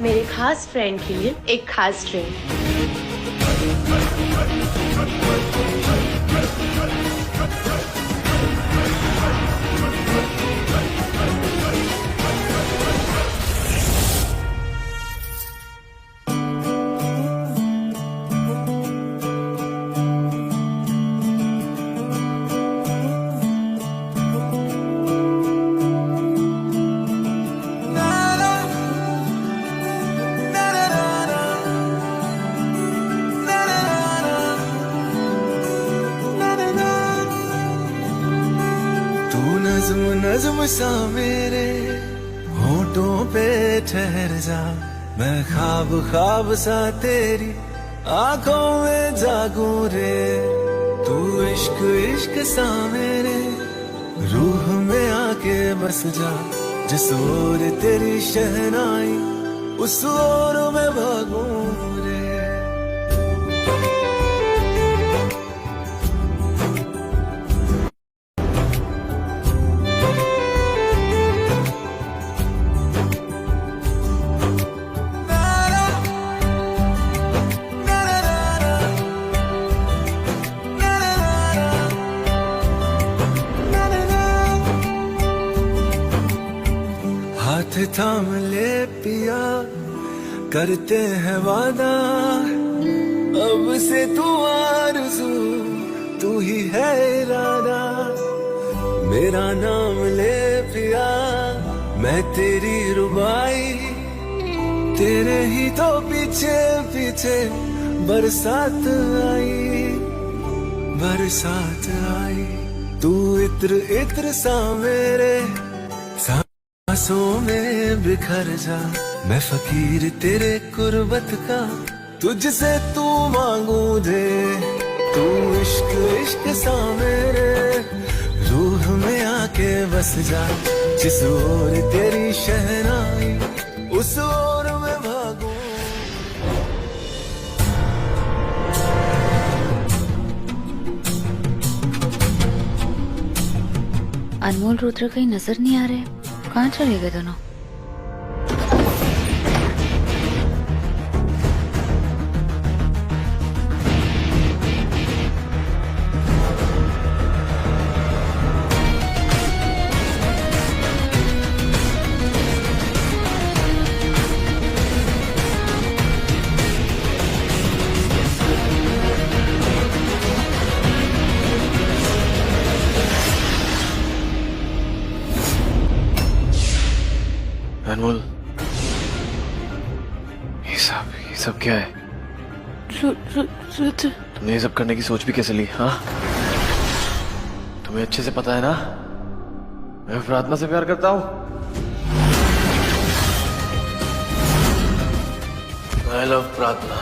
मेरे खास फ्रेंड के लिए एक खास ड्रिंक। नज़्म नज़्म सा मेरे होठों पे ठहर जा, मैं ख्वाब ख्वाब सा तेरी आंखों में जागूं रे। तू इश्क इश्क सा मेरे रूह में आके बस जा, जिस ओर तेरी शहनाई उस ओर मैं भागूं रे। हाथ थाम ले पिया, करते हैं वादा, अब से तू आरज़ू तू ही है इरादा। मेरा नाम ले पिया, मैं तेरी रुबाई, तेरे ही तो पीछे पीछे बरसात आई, बरसात आई। तू इत्र इत्र सा मेरे सांसों में बिखर जा, मैं फकीर तेरे कुर्बत का, तुझसे तू मांगू दे। तू इश्क इश्क सा मेरे रूह में आके बस जा, जिस ओर तेरी शहनाई उस ओर मैं भागूं। अनमोल रुद्र कहीं नजर नहीं आ रहे, कहाँ चले गए दोनों? अनमोल, ये सब क्या है? तुमने ये सब करने की सोच भी कैसे ली? हाँ, तुम्हें अच्छे से पता है ना मैं प्रार्थना से प्यार करता हूँ। I love प्रार्थना।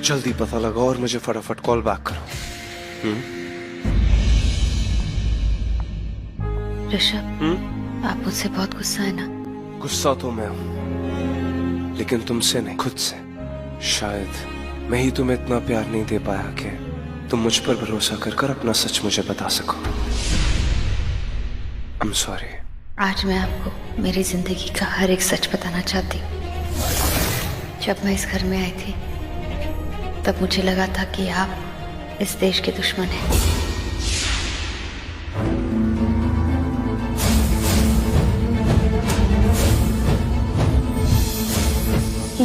जल्दी पता लगा और मुझे फटाफट कॉल बैक करो। ऋषभ, आप मुझसे बहुत गुस्सा है ना? गुस्सा तो मैं हूं, लेकिन तुमसे नहीं, खुद से। शायद मैं ही तुम्हें इतना प्यार नहीं दे पाया कि तुम मुझ पर भरोसा कर अपना सच मुझे बता सको। I'm sorry। आज मैं आपको मेरी जिंदगी का हर एक सच बताना चाहती हूँ। जब मैं इस घर में आई थी तब मुझे लगा था कि आप इस देश के दुश्मन हैं।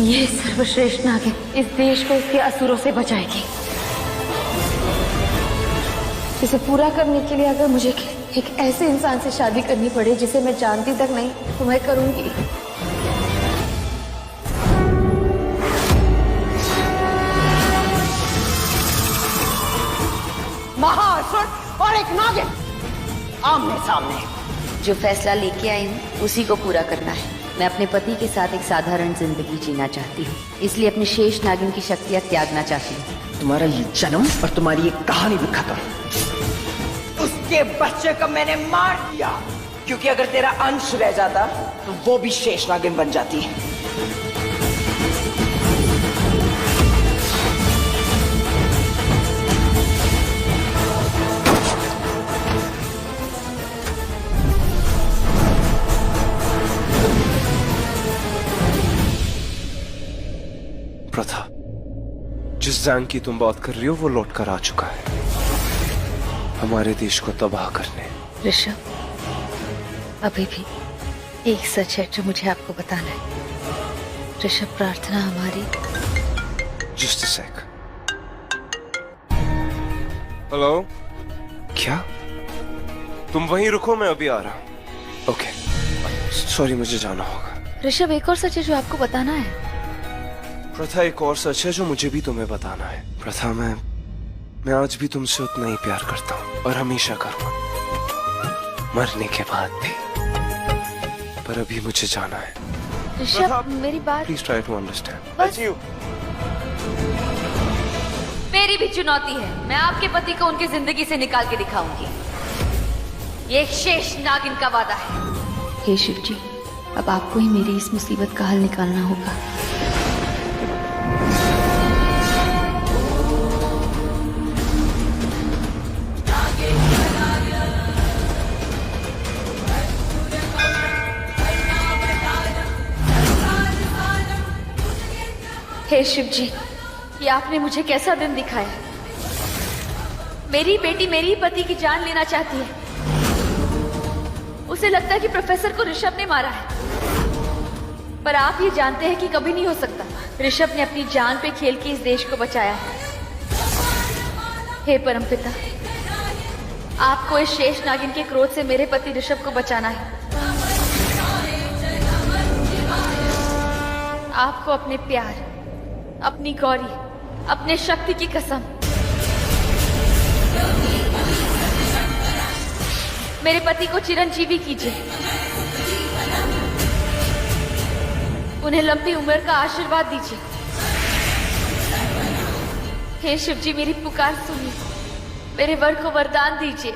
ये सर्वश्रेष्ठ नागिन इस देश को इसके असुरों से बचाएगी। इसे पूरा करने के लिए अगर मुझे एक ऐसे इंसान से शादी करनी पड़े जिसे मैं जानती तक नहीं, तो मैं करूंगी। महाअसुर और एक नागिन आमने सामने। जो फैसला लेके आई हूँ उसी को पूरा करना है। मैं अपने पति के साथ एक साधारण जिंदगी जीना चाहती हूँ, इसलिए अपनी शेष नागिन की शक्तियाँ त्यागना चाहती हूँ। तुम्हारा ये जन्म और तुम्हारी ये कहानी भी खत्म। उसके बच्चे को मैंने मार दिया, क्योंकि अगर तेरा अंश रह जाता तो वो भी शेष नागिन बन जाती। प्रथा, जिस जंग की तुम बात कर रही हो वो लौट कर आ चुका है, हमारे देश को तबाह करने। ऋषभ, अभी भी एक सच है जो मुझे आपको बताना है। ऋषभ, प्रार्थना हमारी। Just a sec. हेलो, क्या? तुम वहीं रुको, मैं अभी आ रहा हूं। ओके, सॉरी, मुझे जाना होगा। ऋषभ, एक और सच है जो आपको बताना है। प्रथा, एक और सच है जो मुझे भी तुम्हें बताना है। प्रथा, मैं आज भी तुमसे उतना ही प्यार करता हूँ और हमेशा करूँगा, मरने के बाद भी। पर अभी मुझे जाना है। ऋषभ, मेरी बात। Please try to understand. बस मेरी भी चुनौती है, मैं आपके पति को उनकी जिंदगी से निकाल के दिखाऊंगी। ये एक शेष नागिन का वादा है। हे शिव जी, अब आपको ही मेरी इस मुसीबत का हल निकालना होगा। हे शिव जी, ये आपने मुझे कैसा दिन दिखाया। मेरी बेटी मेरी पति की जान लेना चाहती है। उसे लगता है कि प्रोफेसर को ऋषभ ने मारा है, पर आप ये जानते हैं कि कभी नहीं हो सकता। ऋषभ ने अपनी जान पे खेल के इस देश को बचाया है। हे परमपिता, आपको इस शेष नागिन के क्रोध से मेरे पति ऋषभ को बचाना है। आपको अपने प्यार, अपनी गौरी, अपने शक्ति की कसम, मेरे पति को चिरंजीवी कीजिए। उन्हें लंबी उम्र का आशीर्वाद दीजिए। हे शिव जी, मेरी पुकार सुनिए, मेरे वर को वरदान दीजिए।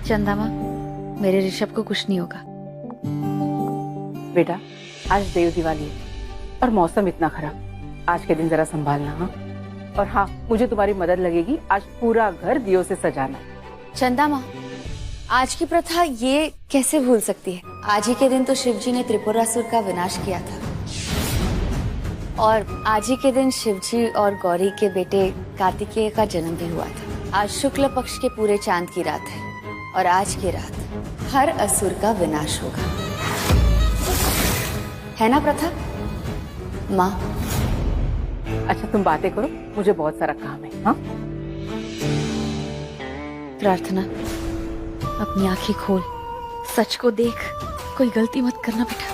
चंदा माँ, मेरे ऋषभ को कुछ नहीं होगा। बेटा, आज देव दिवाली है और मौसम इतना खराब। आज के दिन जरा संभालना। हाँ, और हाँ, मुझे तुम्हारी मदद लगेगी। आज पूरा घर दियों से सजाना। चंदा माँ, आज की प्रथा ये कैसे भूल सकती है? आज ही के दिन तो शिव जी ने त्रिपुरासुर का विनाश किया था, और आज ही के दिन शिव जी और गौरी के बेटे कार्तिकेय का जन्म भी हुआ था। आज शुक्ल पक्ष के पूरे चांद की रात है, और आज की रात हर असुर का विनाश होगा, है ना प्रथा माँ? अच्छा, तुम बातें करो, मुझे बहुत सारा काम है। हाँ, प्रार्थना, अपनी आंखें खोल, सच को देख, कोई गलती मत करना बेटा।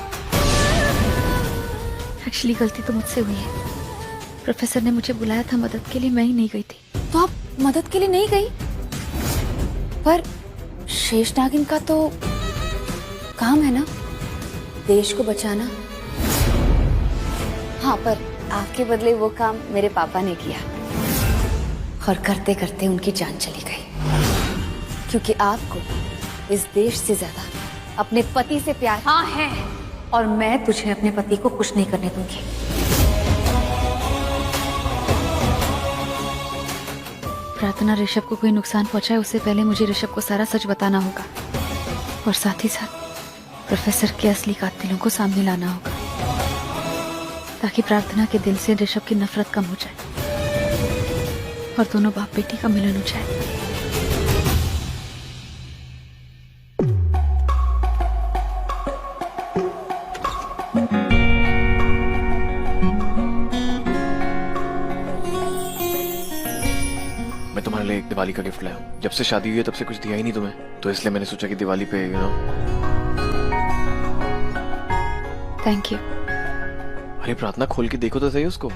एक्चुअली गलती तो मुझसे हुई है। प्रोफेसर ने मुझे बुलाया था मदद के लिए, मैं ही नहीं गई थी। तो आप मदद के लिए नहीं गई? पर शेष नागिन का तो काम है ना, देश को बचाना। हाँ, पर आपके बदले वो काम मेरे पापा ने किया, और करते करते उनकी जान चली गई, क्योंकि आपको इस देश से ज्यादा अपने पति से प्यार। हाँ है, और मैं तुझे अपने पति को कुछ नहीं करने दूंगी। प्रार्थना, ऋषभ को कोई नुकसान पहुंचाए उससे पहले मुझे ऋषभ को सारा सच बताना होगा, और साथ ही साथ प्रोफेसर के असली कातिलों को सामने लाना होगा, ताकि प्रार्थना के दिल से ऋषभ की नफरत कम हो जाए और दोनों बाप बेटी का मिलन हो जाए। मैं तुम्हारे लिए एक दिवाली का गिफ्ट लाया हूँ। जब से शादी हुई है तब से कुछ दिया ही नहीं तुम्हें, तो इसलिए मैंने सोचा कि दिवाली पे थैंक यू। अरे प्रार्थना, खोल के देखो तो सही उसको।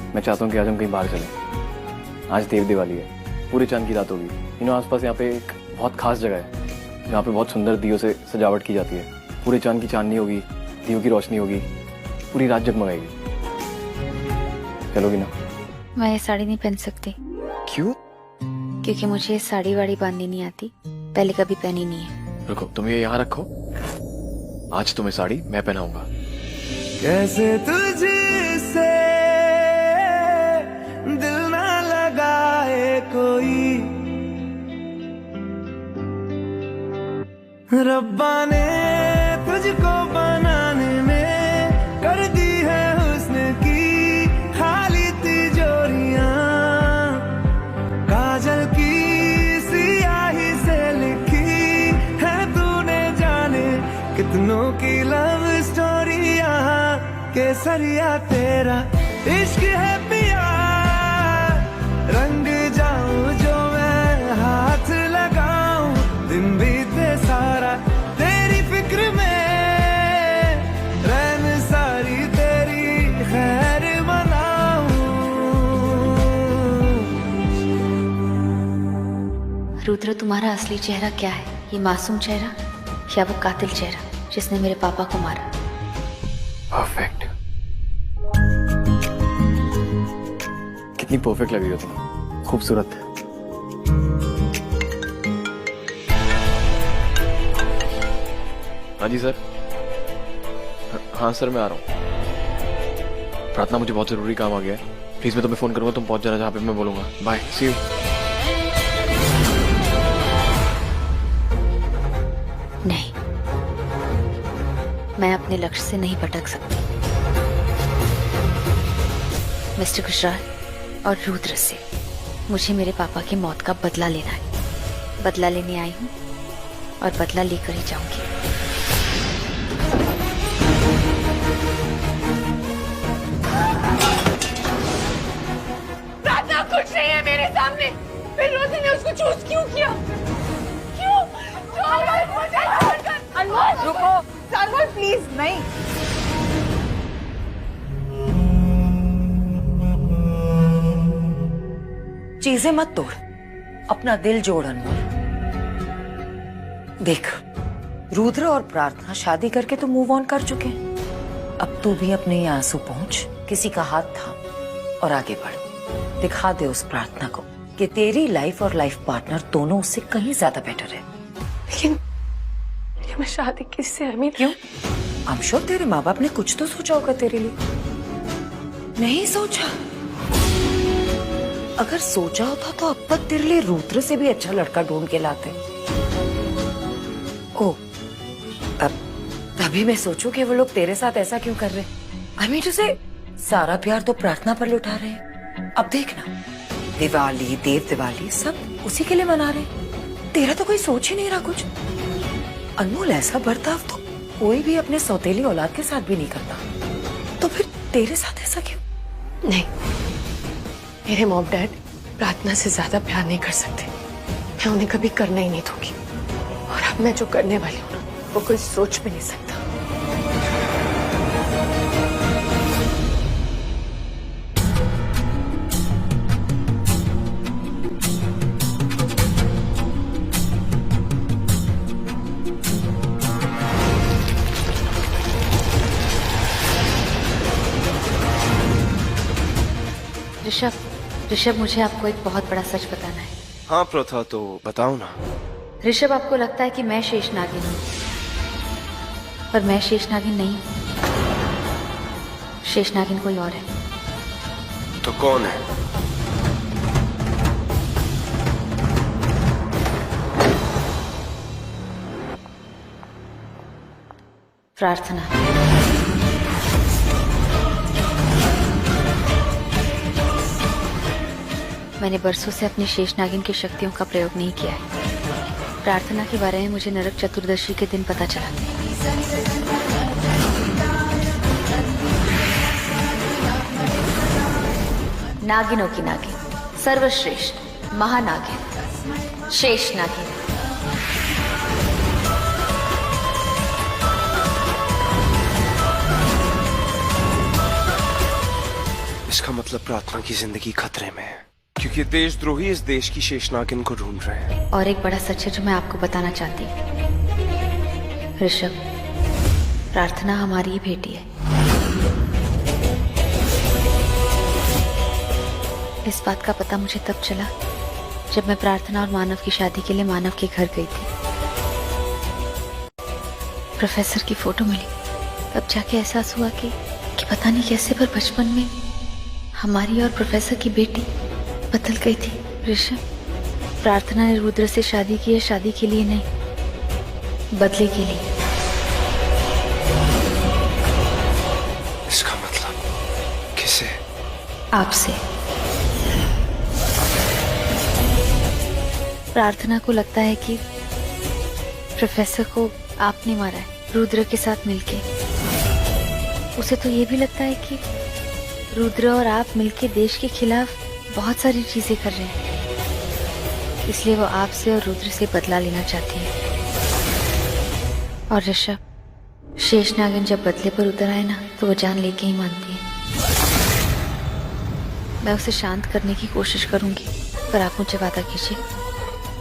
मैं चाहता हूँ कि आज हम कहीं बाहर चलें। आज देव दिवाली है, पूरे चांद की रात होगी। आसपास यहाँ पे एक बहुत खास जगह है जहाँ पे बहुत सुंदर दियों से सजावट की जाती है। पूरे चांद की चांदनी होगी, दियों की रोशनी होगी, पूरी रात जगमगाएगी। चलोगी ना? मैं ये साड़ी नहीं पहन सकती। क्यों? क्योंकि मुझे साड़ी वाड़ी बांधनी नहीं आती, पहले कभी पहनी नहीं है। रुको, तुम ये यहाँ रखो, आज तुम्हें साड़ी मैं पहनाऊंगा। कैसे तुझसे दिल ना लगाए कोई, रब्बा ने तुझको बनाने में कर दी है हुस्न की खाली तिजोरियां, काजल की सियाही से लिखी है तूने जाने कितनों की लव स्टोरियां। केसरिया तेरा इश्क है पिया, रंग जाऊं जो मैं हाथ लगाऊं, दिन बीते सारा तेरी फिक्र में, रैन सारी तेरी खैर मनाऊं। रुद्र, तुम्हारा असली चेहरा क्या है? ये मासूम चेहरा या वो कातिल चेहरा जिसने मेरे पापा को मारा? परफेक्ट। कितनी परफेक्ट लग रही हो तुम, खूबसूरत। हाँ जी सर। हाँ सर, मैं आ रहा हूँ। प्रार्थना, मुझे बहुत जरूरी काम आ गया है, प्लीज मैं तुम्हें फोन करूंगा, तुम पहुंच जाना जहाँ पे मैं बोलूंगा। Bye, see you. नहीं, मैं अपने लक्ष्य से नहीं भटक सकती। मिस्टर गुजराल और रुद्र से मुझे मेरे पापा की मौत का बदला लेना है। बदला लेने आई हूँ और बदला लेकर ही जाऊंगी। प्रार्थना कुछ नहीं है मेरे सामने, फिर रोजी ने उसको चूज क्यों किया? क्यों? अनमोल, रुको। अनमोल प्लीज, नहीं। चीजें मत तोड़, अपना दिल जोड़ अनमोल। देख, रुद्र और प्रार्थना शादी करके तो मूव ऑन कर चुके हैं। अब तू भी अपने आंसू पहुंच, किसी का हाथ थाम और आगे बढ़। दिखा दे उस प्रार्थना को कि तेरी लाइफ और लाइफ पार्टनर दोनों उससे कहीं ज्यादा बेटर है। लेकिन मैं शादी किससे, आई मीन क्यों? आई एम श्योर तेरे माँ बाप ने कुछ तो सोचा होगा तेरे लिए। नहीं सोचा? अगर सोचा होता तो अब तक तेरे लिए रुद्र से भी अच्छा लड़का ढूंढ के लाते। ओ, अब तभी मैं सोचूं कि वो लोग तेरे साथ ऐसा क्यों कर रहे। आई मीन तुझे सारा प्यार तो प्रार्थना पर लुटा रहे हैं। अब देखना, दिवाली, देव दिवाली सब उसी के लिए मना रहे। तेरा तो कोई सोच ही नहीं रहा कुछ। अनमोल, ऐसा बर्ताव तो कोई भी अपने सौतेली औलाद के साथ भी नहीं करता, तो फिर तेरे साथ ऐसा क्यों? नहीं, मेरे मॉम डैड प्रार्थना से ज्यादा प्यार नहीं कर सकते। मैं उन्हें कभी करना ही नहीं दूंगी। और अब मैं जो करने वाली हूँ ना, वो कोई सोच भी नहीं सकता। ऋषभ, मुझे आपको एक बहुत बड़ा सच बताना है। हाँ प्रथा, तो बताओ ना। ऋषभ, आपको लगता है कि मैं शेषनागिन हूँ, पर मैं शेषनागिन नहीं। शेषनागिन कोई और है। तो कौन है? प्रार्थना। मैंने बरसों से अपनी शेषनागिन की शक्तियों का प्रयोग नहीं किया है। प्रार्थना के बारे में मुझे नरक चतुर्दशी के दिन पता चला। नागिनों की नागिन, सर्वश्रेष्ठ महानागिन, शेषनागिन। इसका मतलब प्रार्थना की जिंदगी खतरे में है, क्योंकि देशद्रोही इस देश की शेषनागिन को ढूंढ रहे हैं। और एक बड़ा सच है जो मैं आपको बताना चाहती हूँ। ऋषभ, प्रार्थना हमारी ही बेटी है। इस बात का पता मुझे तब चला जब मैं प्रार्थना और मानव की शादी के लिए मानव के घर गई थी। प्रोफेसर की फोटो मिली, तब जाके एहसास हुआ कि पता नहीं कैसे पर बचपन में हमारी और प्रोफेसर की बेटी बदल गई थी। ऋषभ, प्रार्थना ने रुद्र से शादी की है, शादी के लिए नहीं, बदले के लिए। इसका मतलब किसे? आपसे। प्रार्थना को लगता है कि प्रोफेसर को आपने मारा है रुद्र के साथ मिलके। उसे तो ये भी लगता है कि रुद्र और आप मिलके देश के खिलाफ बहुत सारी चीजें कर रहे हैं, इसलिए वो आपसे और रुद्र से बदला लेना चाहती है। और ऋषभ, शेषनागिन जब बदले पर उतर आए ना, तो वो जान लेके ही मानती है। मैं उसे शांत करने की कोशिश करूंगी, पर आप मुझे वादा कीजिए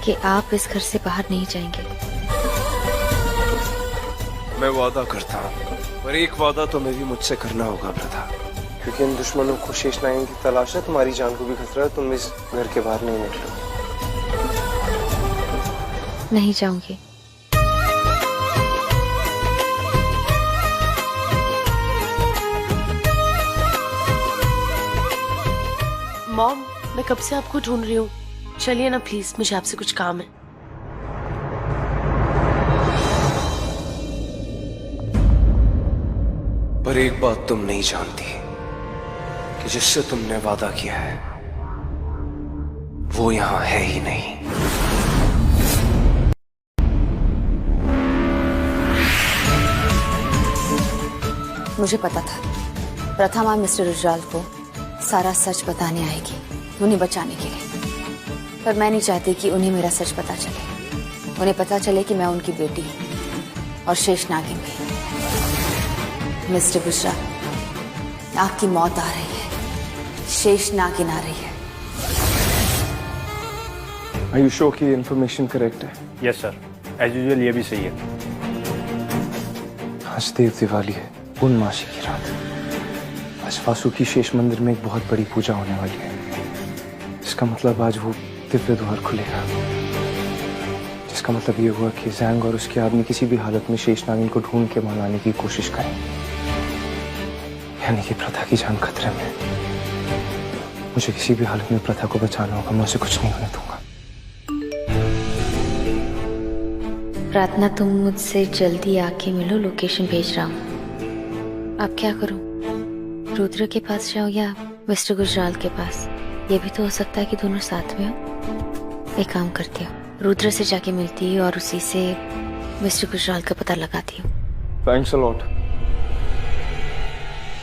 कि आप इस घर से बाहर नहीं जाएंगे। मैं वादा करता हूँ, पर एक वादा तो मैं भी मुझसे करना होगा प्रथा, क्योंकि इन दुश्मनों को शेषनागिन की तलाश है। तुम्हारी जान को भी खतरा है। तुम इस घर के बाहर नहीं निकलो। नहीं जाऊंगी। मॉम, मैं कब से आपको ढूंढ रही हूँ। चलिए ना प्लीज, मुझे आपसे कुछ काम है। पर एक बात तुम नहीं जानती कि जिससे तुमने वादा किया है वो यहाँ है ही नहीं। मुझे पता था प्रथमा मिस्टर रुजराल को सारा सच बताने आएगी, उन्हें बचाने के लिए। पर मैं नहीं चाहती कि उन्हें मेरा सच पता चले। उन्हें पता चले कि मैं उनकी बेटी हूँ और शेषनागिन भी। मिस्टर बुशरा, आपकी मौत आ रही है, शेषनागिन आ रही है। Are you sure कि इन्फॉर्मेशन करेक्ट है? यस सर, एज यूजुअल ये भी सही है। आज देव दिवाली है, पूर्णमासी की रात। आज वासुकी शेष मंदिर में एक बहुत बड़ी पूजा होने वाली है। इसका मतलब आज वो दिव्य द्वार खुलेगा, जिसका मतलब ये हुआ कि जैंग और उसके आदमी किसी भी हालत में शेष नागिन को ढूंढ के वहां लाने की कोशिश करें, यानी कि प्रथा की जान खतरे में। मुझे किसी भी हालत में प्रथा को बचाना होगा, मैं उसे कुछ नहीं होने दूंगा। प्रार्थना, तुम मुझसे जल्दी आके मिलो, लोकेशन भेज रहा हूँ। अब क्या करूँ, रुद्र के पास जाओ या मिस्टर गुजराल के पास? ये भी तो हो सकता है कि दोनों साथ में हो। एक काम करती हूँ, रुद्र से जाके मिलती हूँ और उसी से मिस्टर गुजराल का पता लगाती हूँ। Thanks a lot.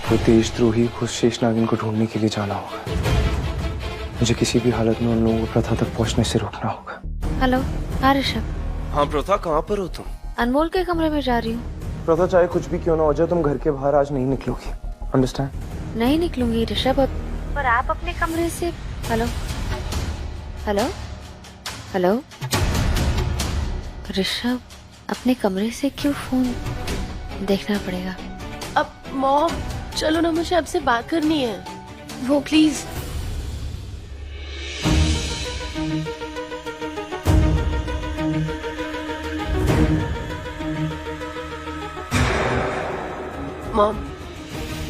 वो देशद्रोही को शेष नागिन को ढूंढने के लिए जाना होगा। मुझे किसी भी हालत में उन लोगों को प्रथा तक पहुंचने से रोकना होगा। हेलो, हाँ ऋषभ। हाँ प्रथा, कहाँ पर हो तुम? अनमोल के कमरे में जा रही हूँ। प्रथा, चाहे कुछ भी क्यों ना हो जाए, तुम घर के बाहर आज नहीं निकलोगी, अंडरस्टैंड? नहीं निकलूंगी ऋषभ, पर आप अपने कमरे से। हेलो हेलो हेलो ऋषभ, अपने कमरे से क्यों फोन? देखना पड़ेगा। अब मॉम चलो ना, मुझे आपसे बात करनी है। वो प्लीज। मॉम,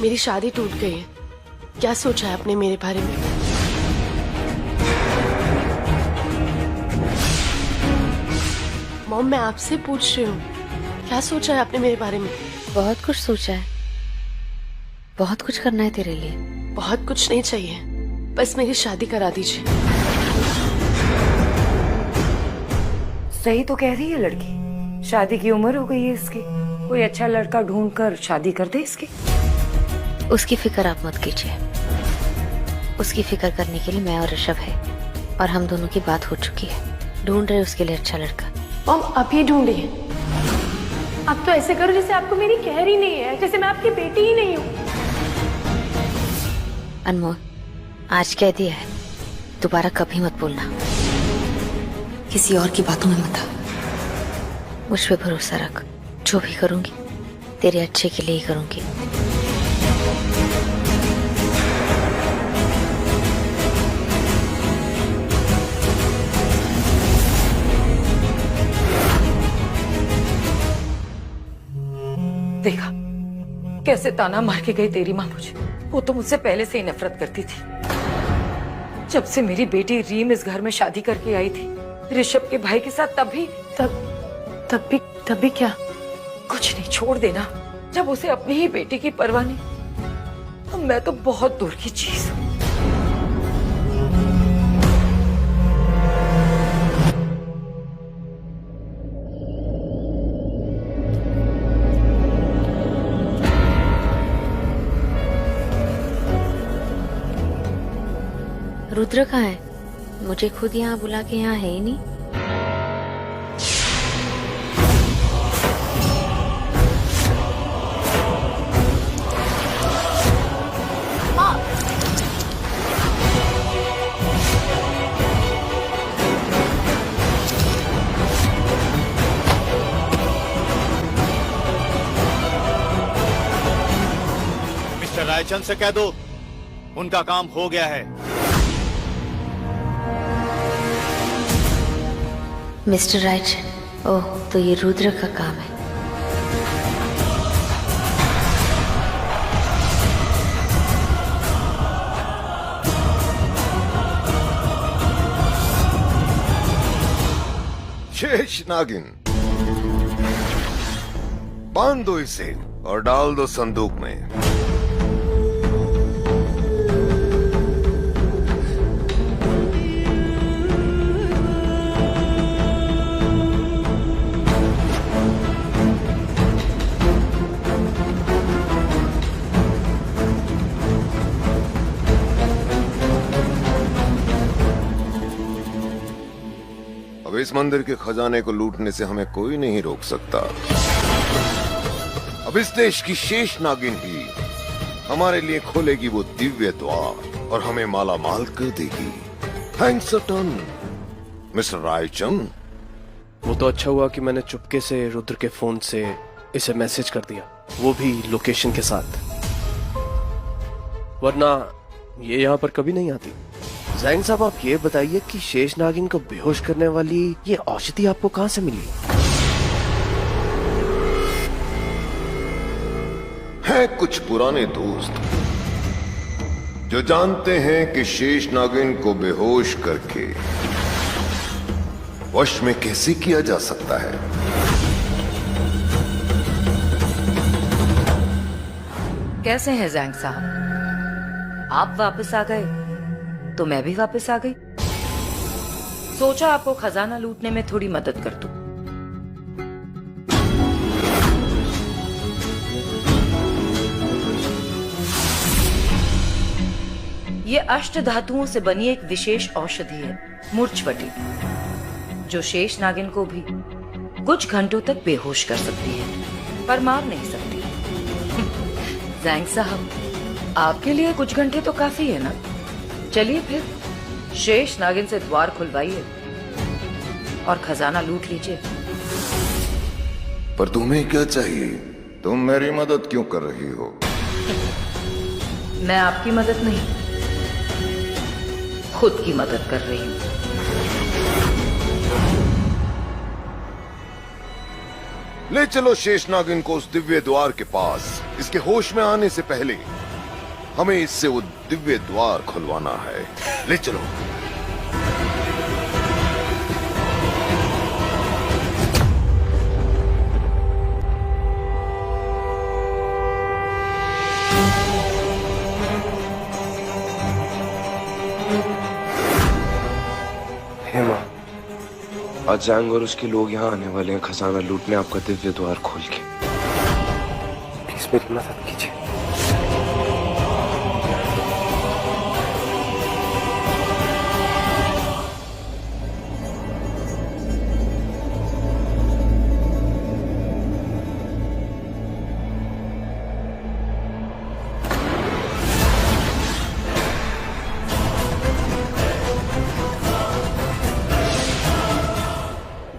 मेरी शादी टूट गई है। क्या सोचा है आपने मेरे बारे में? मॉम, मैं आपसे पूछ रही हूँ, क्या सोचा है आपने मेरे बारे में? बहुत कुछ सोचा है, बहुत कुछ करना है तेरे लिए। बहुत कुछ नहीं चाहिए, बस मेरी शादी करा दीजिए। सही तो कह रही है लड़की, शादी की उम्र हो गई है इसकी। कोई अच्छा लड़का ढूंढकर शादी कर दे इसकी। उसकी फिक्र आप मत कीजिए, उसकी फिक्र करने के लिए मैं और ऋषभ है, और हम दोनों की बात हो चुकी है। ढूंढ रहे उसके लिए अच्छा लड़का। मॉम, आप ही ढूंढिए। आप तो ऐसे करो जैसे आपको मेरी खैर ही नहीं है, जैसे मैं आपकी बेटी ही नहीं हूँ। अनमोल, आज कह दिया है, दोबारा कभी मत बोलना, किसी और की बातों में मत आ। मुझ पे भरोसा रख, जो भी करूंगी तेरे अच्छे के लिए ही करूंगी। देखा कैसे ताना मार के गई तेरी माँ मुझे। वो तो मुझसे पहले से ही नफरत करती थी। जब से मेरी बेटी रीम इस घर में शादी करके आई थी ऋषभ के भाई के साथ, तब भी क्या? कुछ नहीं, छोड़ देना। जब उसे अपनी ही बेटी की परवाह नहीं, तो मैं तो बहुत दूर की चीज हूँ। रुद्र कहाँ है? मुझे खुद यहाँ बुला के यहाँ है ही नहीं। मिस्टर रायचंद से कह दो, उनका काम हो गया है। मिस्टर रायचंद, ओह, तो ये रुद्र का काम है। शेष नागिन, बांध दो इसे और डाल दो संदूक में। अब इस मंदिर के खजाने को लूटने से हमें कोई नहीं रोक सकता। अब इस देश की शेष नागिन ही हमारे लिए खोलेगी वो दिव्य द्वार और हमें माला माल कर देगी। Thanks a ton, mister Raichand. वो तो अच्छा हुआ कि मैंने चुपके से रुद्र के फोन से इसे मैसेज कर दिया, वो भी लोकेशन के साथ, वरना ये यहाँ पर कभी नहीं आती। जैन साहब, आप ये बताइए कि शेष नागिन को बेहोश करने वाली ये औषधि आपको कहाँ से मिली? है कुछ पुराने दोस्त जो जानते हैं कि शेष नागिन को बेहोश करके वश में कैसे किया जा सकता है। कैसे हैं जैंग साहब? आप वापस आ गए तो मैं भी वापस आ गई। सोचा आपको खजाना लूटने में थोड़ी मदद कर दूं। ये अष्ट धातुओं से बनी एक विशेष औषधि है, मूर्छवटी, जो शेष नागिन को भी कुछ घंटों तक बेहोश कर सकती है, पर मार नहीं सकती। जैंग साहब, आपके लिए कुछ घंटे तो काफी है ना? चलिए फिर शेष नागिन से द्वार खुलवाइए और खजाना लूट लीजिए। पर तुम्हें क्या चाहिए? तुम मेरी मदद क्यों कर रही हो? मैं आपकी मदद नहीं, खुद की मदद कर रही हूं। ले चलो शेष नागिन को उस दिव्य द्वार के पास। इसके होश में आने से पहले हमें इससे वो दिव्य द्वार खुलवाना है। ले चलो। हेमा, आज जैंग और उसके लोग यहाँ आने वाले हैं खजाना लूटने, आपका दिव्य द्वार खोल के। प्लीज मेरी मदद कीजिए।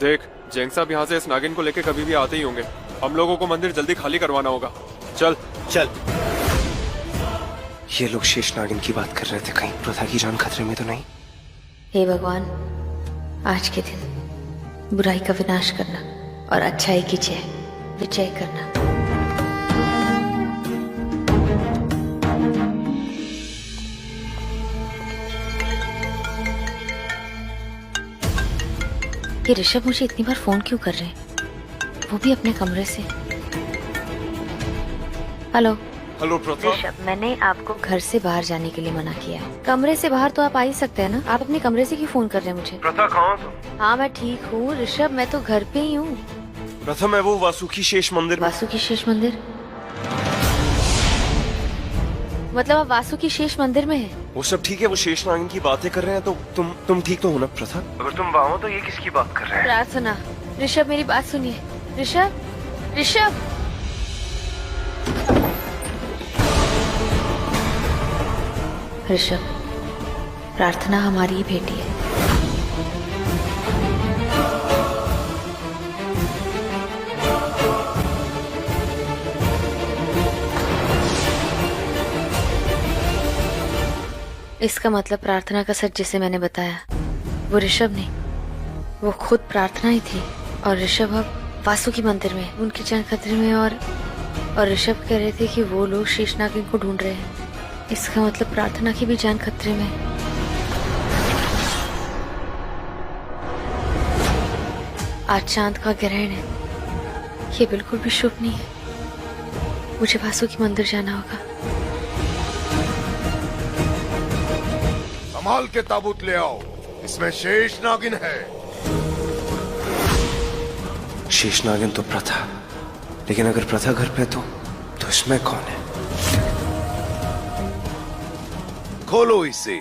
देख, जैंग साहब यहाँ से इस नागिन को लेके कभी भी आते ही होंगे। हम लोगों को मंदिर जल्दी खाली करवाना होगा। चल चल। ये लोग शेष नागिन की बात कर रहे थे, कहीं प्रथा की जान खतरे में तो नहीं? हे भगवान, आज के दिन बुराई का विनाश करना और अच्छाई की विजय करना। ये ऋषभ मुझे इतनी बार फोन क्यों कर रहे हैं, वो भी अपने कमरे से? हेलो हेलो प्रथा। ऋषभ, मैंने आपको घर से बाहर जाने के लिए मना किया है। कमरे से बाहर तो आप आ ही सकते हैं ना, आप अपने कमरे से क्यों फोन कर रहे हैं मुझे? प्रथा, कहाँ हो तुम? हाँ मैं ठीक हूँ ऋषभ, मैं तो घर पे ही हूँ। प्रथा, मैं वो वासुकी शेष मंदिर। वासुकी शेष मंदिर? मतलब आप वासुकी शेष मंदिर में है? वो सब ठीक है, वो शेष नागिन की बातें कर रहे हैं, तो तुम ठीक तो हो ना प्रथा? अगर तुम वहाँ हो तो ये किसकी बात कर रहे हैं? प्रार्थना। ऋषभ मेरी बात सुनिए। ऋषभ, ऋषभ। ऋषभ, प्रार्थना हमारी ही बेटी है। इसका मतलब प्रार्थना का सच जिसे मैंने बताया वो ऋषभ नहीं, वो खुद प्रार्थना ही थी। और ऋषभ अब वासुकी मंदिर में, उनकी जान खतरे में। और ऋषभ कह रहे थे कि वो लोग शेष नागिन को ढूंढ रहे हैं। इसका मतलब प्रार्थना की भी जान खतरे में। आज चांद का ग्रहण है, ये बिल्कुल भी शुभ नहीं है। मुझे वासुकी मंदिर जाना होगा। संभाल के ताबूत ले आओ, इसमें शेष नागिन है। शेष नागिन तो प्रथा, लेकिन अगर प्रथा घर पे तो इसमें कौन है? खोलो इसे।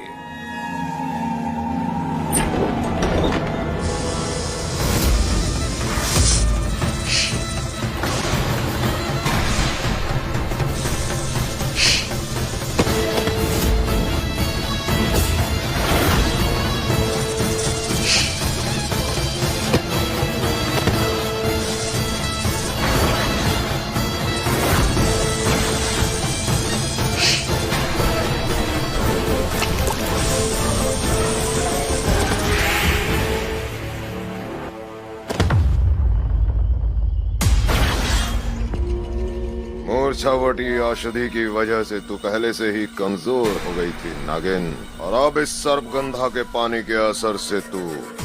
छोर-छावटी औषधि की वजह से तू पहले से ही कमजोर हो गई थी नागिन, और अब इस सर्पगंधा के पानी के असर से तू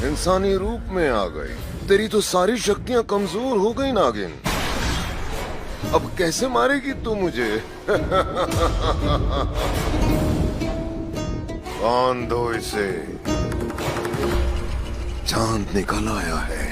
इंसानी रूप में आ गई। तेरी तो सारी शक्तियां कमजोर हो गई नागिन। अब कैसे मारेगी तू मुझे? बांध दो इसे, चांद निकल आया है।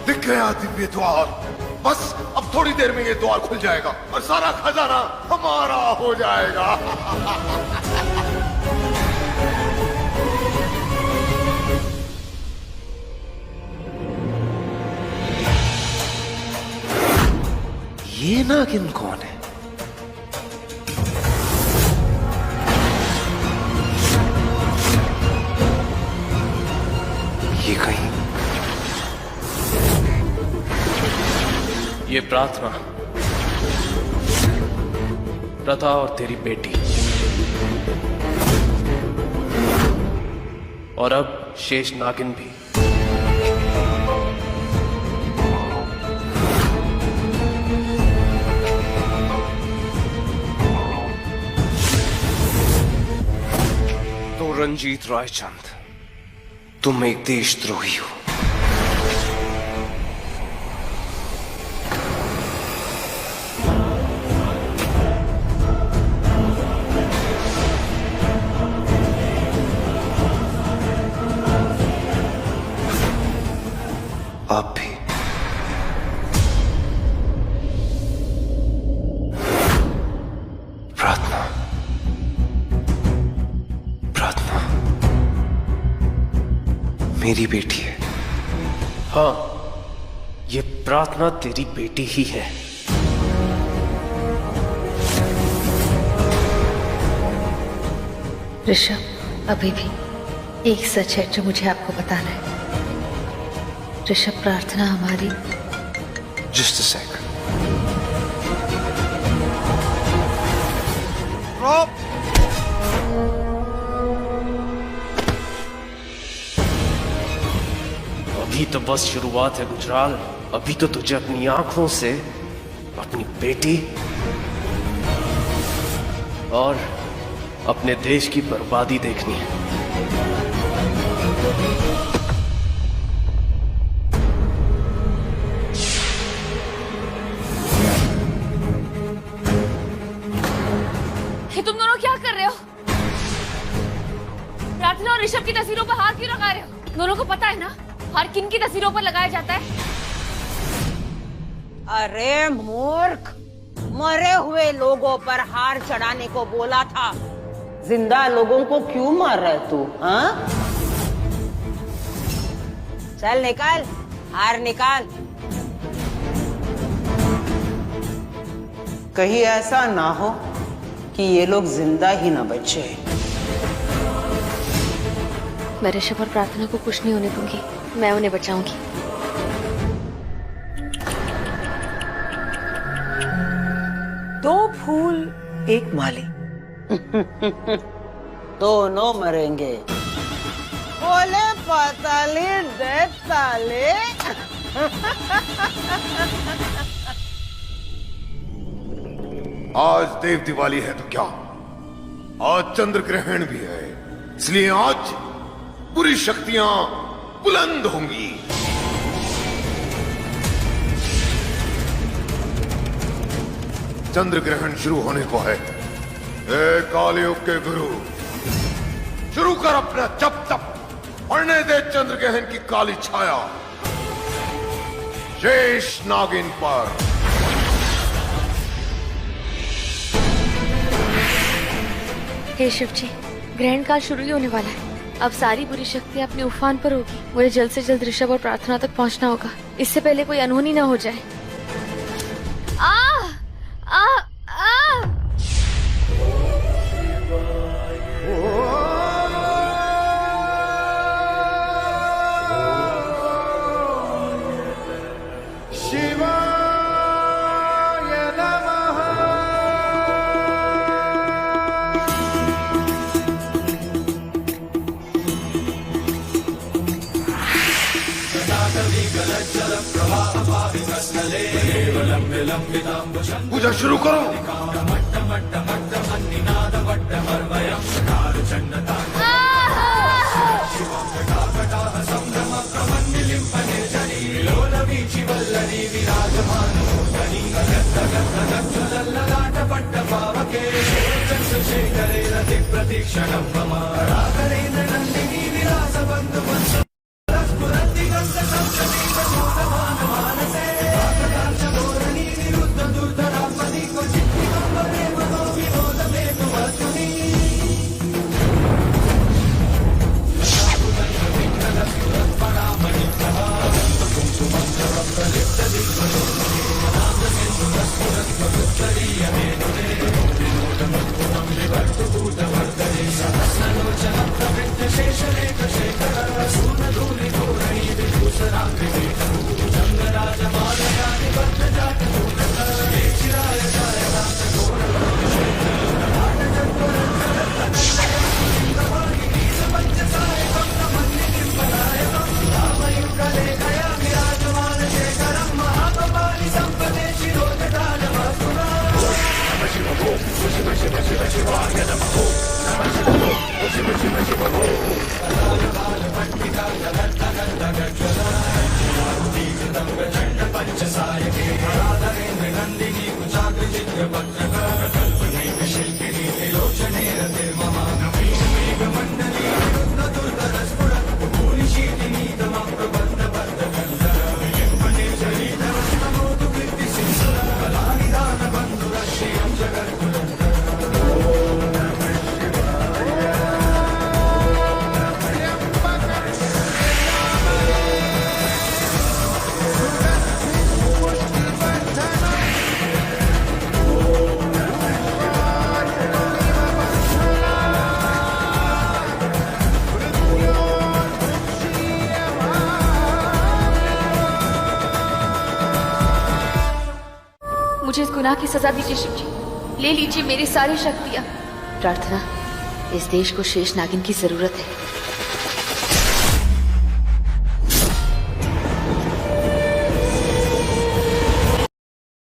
दिख गया दिव्य द्वार। बस अब थोड़ी देर में ये द्वार खुल जाएगा और सारा खजाना हमारा हो जाएगा। ये नागिन कौन है? ये कहीं ये प्रार्थना, प्रथा और तेरी बेटी, और अब शेष नागिन भी। तो रंजीत रायचंद, तुम एक देशद्रोही हो। आप भी। प्रार्थना, प्रार्थना मेरी बेटी है। हाँ, ये प्रार्थना तेरी बेटी ही है। ऋषभ, अभी भी एक सच है जो मुझे आपको बताना है। ऋषभ, प्रार्थना हमारी। Just a second. अभी तो बस शुरुआत है गुजराल। अभी तो तुझे अपनी आंखों से अपनी बेटी और अपने देश की बर्बादी देखनी है। तुम दोनों क्या कर रहे हो? प्रार्थना और ऋषभ की तस्वीरों पर हाथ क्यों लगा रहे हो? दोनों को पता है ना हार किन की तस्वीरों पर लगाया जाता है? अरे मूर्ख, मरे हुए लोगों पर हार चढ़ाने को बोला था। जिंदा लोगों को क्यों मार रहा है तू? हाँ, चल निकाल, हार निकाल। कहीं ऐसा ना हो कि ये लोग जिंदा ही ना बचे। मैं ऋषभ और प्रार्थना को कुछ नहीं होने दूंगी। मैं उन्हें बचाऊंगी। दो फूल एक माली। दोनों मरेंगे। बोले पाताले दे ताले। आज देव दिवाली है तो क्या, आज चंद्र ग्रहण भी है, इसलिए आज पूरी शक्तियां बुलंद होंगी। चंद्र ग्रहण शुरू होने को है। ए कालयुग के गुरु, शुरू कर अपना जप तप, पड़ने दे चंद्र ग्रहण की काली छाया शेष नागिन पर। हे शिव जी, ग्रहण काल शुरू ही होने वाला है। अब सारी बुरी शक्तियाँ अपने उफान पर होगी। मुझे जल्द से जल्द ऋषभ और प्रार्थना तक पहुंचना होगा, इससे पहले कोई अनहोनी ना हो जाए। आ आ आ पूजा शुरू करो। मुझे इस गुनाह की सजा दीजिए शिव जी। ले लीजिए मेरी सारी शक्तियाँ। प्रार्थना, इस देश को शेष नागिन की जरूरत है।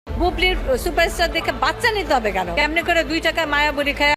বুবলির সুপারস্টার দেখে বাচ্চা নিতে হবে কেন? কেমনে করে 2 টাকা মায়া বলি খায়